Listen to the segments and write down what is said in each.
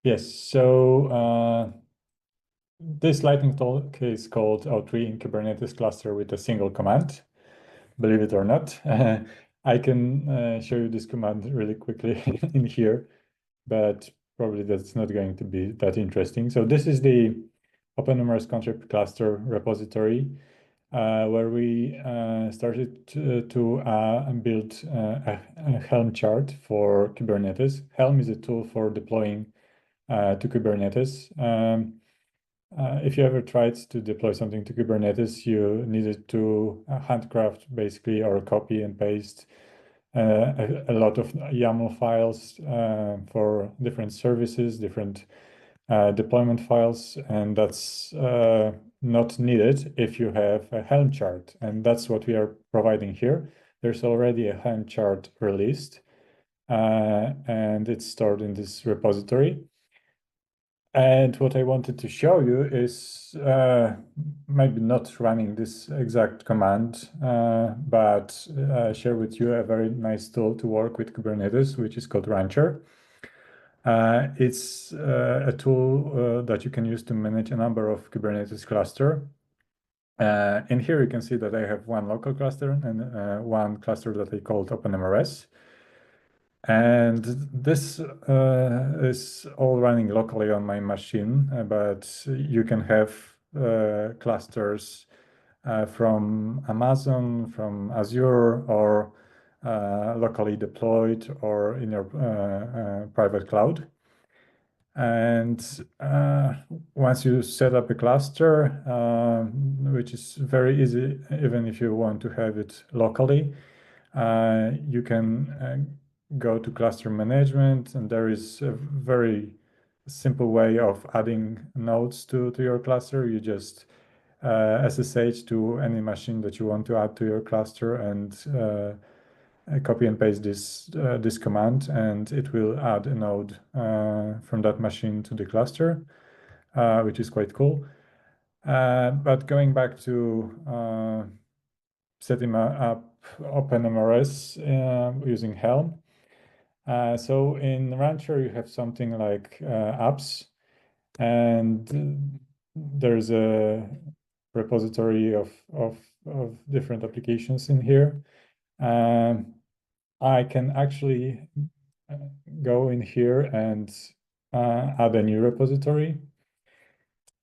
Yes, so this lightning talk is called O3 in Kubernetes cluster with a single command. Believe it or not, I can show you this command really quickly in here, but probably that's not going to be that interesting. So this is the OpenMRS contrib cluster repository where we started to build a Helm chart for Kubernetes. Helm is a tool for deploying to Kubernetes. If you ever tried to deploy something to Kubernetes, you needed to handcraft basically or copy and paste a lot of YAML files for different services, different deployment files, and that's not needed if you have a Helm chart. And that's what we are providing here. There's already a Helm chart released, and it's stored in this repository. And what I wanted to show you is maybe not running this exact command, but share with you a very nice tool to work with Kubernetes, which is called Rancher. It's a tool that you can use to manage a number of Kubernetes cluster. In here, you can see that I have one local cluster and one cluster that I called OpenMRS. And this is all running locally on my machine, but you can have clusters from Amazon, from Azure, or locally deployed or in your private cloud. And once you set up a cluster, which is very easy, even if you want to have it locally, you can go to cluster management, and there is a very simple way of adding nodes to your cluster. You just SSH to any machine that you want to add to your cluster and copy and paste this command, and it will add a node from that machine to the cluster, which is quite cool. But going back to setting up OpenMRS using Helm. So in Rancher, you have something like apps, and there's a repository of different applications in here. I can actually go in here and add a new repository,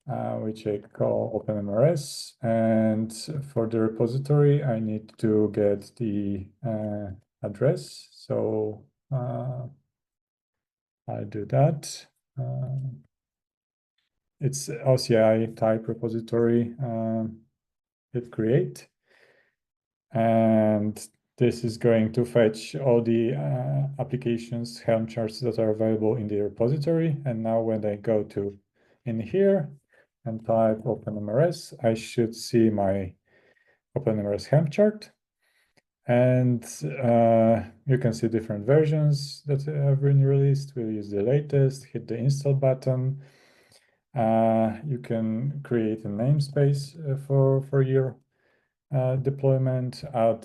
which I call OpenMRS. And for the repository, I need to get the address. So I'll do that. It's OCI type repository, hit create. And this is going to fetch all the applications, Helm charts that are available in the repository. And now when I go to in here and type OpenMRS, I should see my OpenMRS Helm chart. And you can see different versions that have been released. We'll use the latest, hit the install button. You can create a namespace for your deployment, add,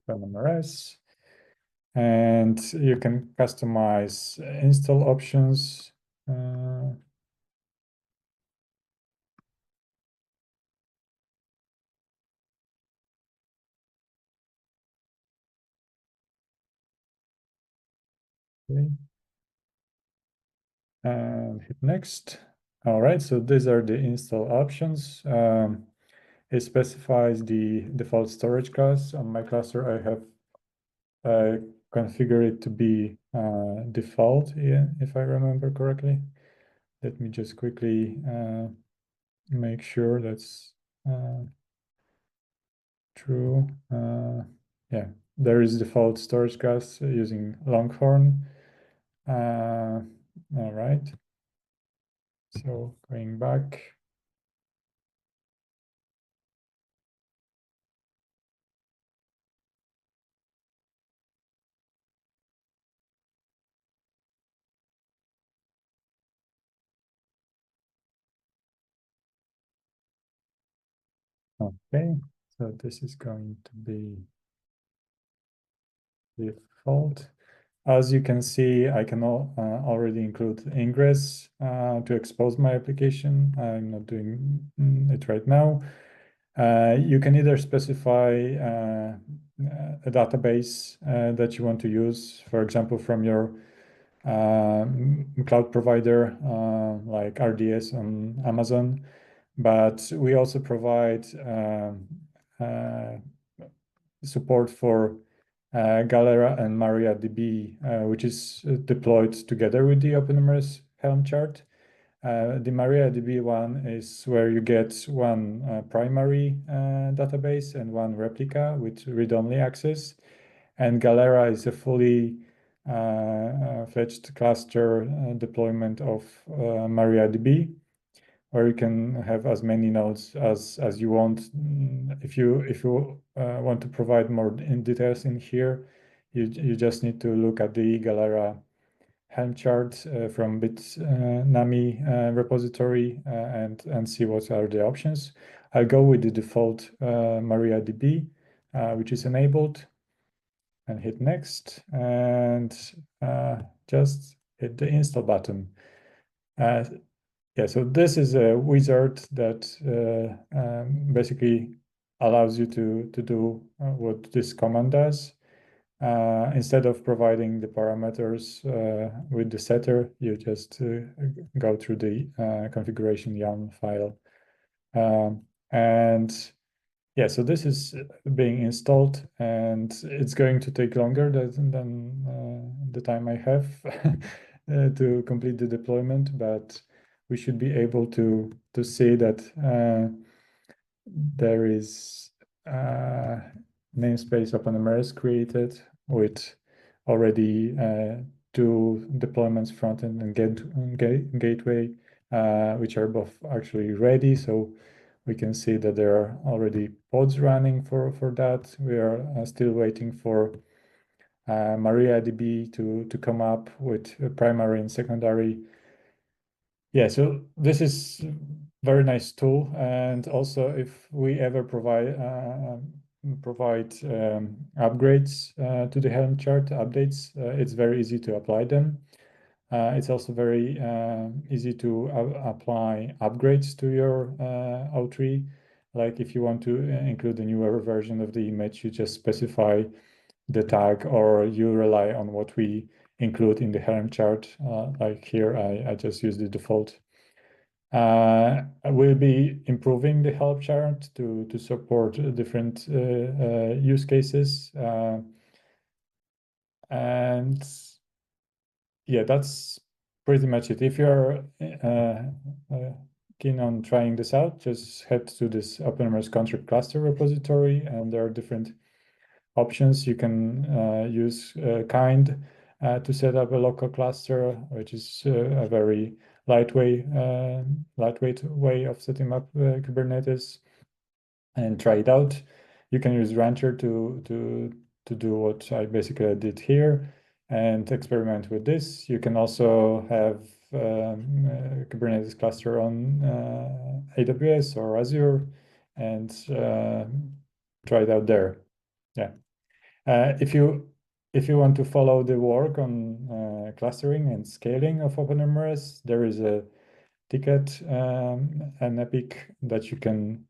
OpenMRS. And you can customize install options. Okay. And hit next. All right, so these are the install options. It specifies the default storage class. On my cluster, I have configured it to be default, if I remember correctly. Let me just quickly make sure that's true. Yeah, there is default storage class using Longhorn. All right. So going back. Okay, so this is going to be default. As you can see, I can already include ingress to expose my application. I'm not doing it right now. You can either specify a database that you want to use, for example, from your cloud provider like RDS on Amazon. But we also provide support for Galera and MariaDB, which is deployed together with the OpenMRS Helm chart. The MariaDB one is where you get one primary database and one replica with read-only access. And Galera is a fully fledged cluster deployment of MariaDB, where you can have as many nodes as you want. If you want to provide more details in here, you just need to look at the Galera Helm chart from Bitnami repository and see what are the options. I'll go with the default MariaDB, which is enabled, and hit next, and just hit the install button. Yeah, so this is a wizard that basically allows you to do what this command does. Instead of providing the parameters with the setter, you just go through the configuration YAML file. And yeah, so this is being installed, and it's going to take longer than the time I have to complete the deployment, but we should be able to see that there is namespace OpenMRS created with already 2 deployments, front-end and gateway, which are both actually ready. So we can see that there are already pods running for that. We are still waiting for MariaDB to come up with a primary and secondary. Yeah, so this is very nice tool. And also, if we ever provide upgrades to the Helm chart updates, it's very easy to apply them. It's also very easy to apply upgrades to your O3. Like if you want to include a newer version of the image, you just specify the tag, or you rely on what we include in the Helm chart. Like here, I just use the default. We'll be improving the Helm chart to support different use cases. And yeah, that's pretty much it. If you're keen on trying this out, just head to this OpenMRS contrib cluster repository, and there are different options. You can use kind to set up a local cluster, which is a very lightweight way of setting up Kubernetes, and try it out. You can use Rancher to do what I basically did here and experiment with this. You can also have a Kubernetes cluster on AWS or Azure and try it out there. Yeah. If you want to follow the work on clustering and scaling of OpenMRS, there is a ticket, an epic that you can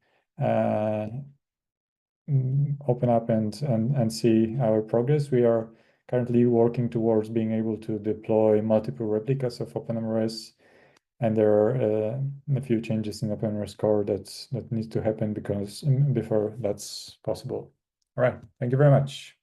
open up and see our progress. We are currently working towards being able to deploy multiple replicas of OpenMRS, and there are a few changes in OpenMRS core that needs to happen before that's possible. All right, thank you very much.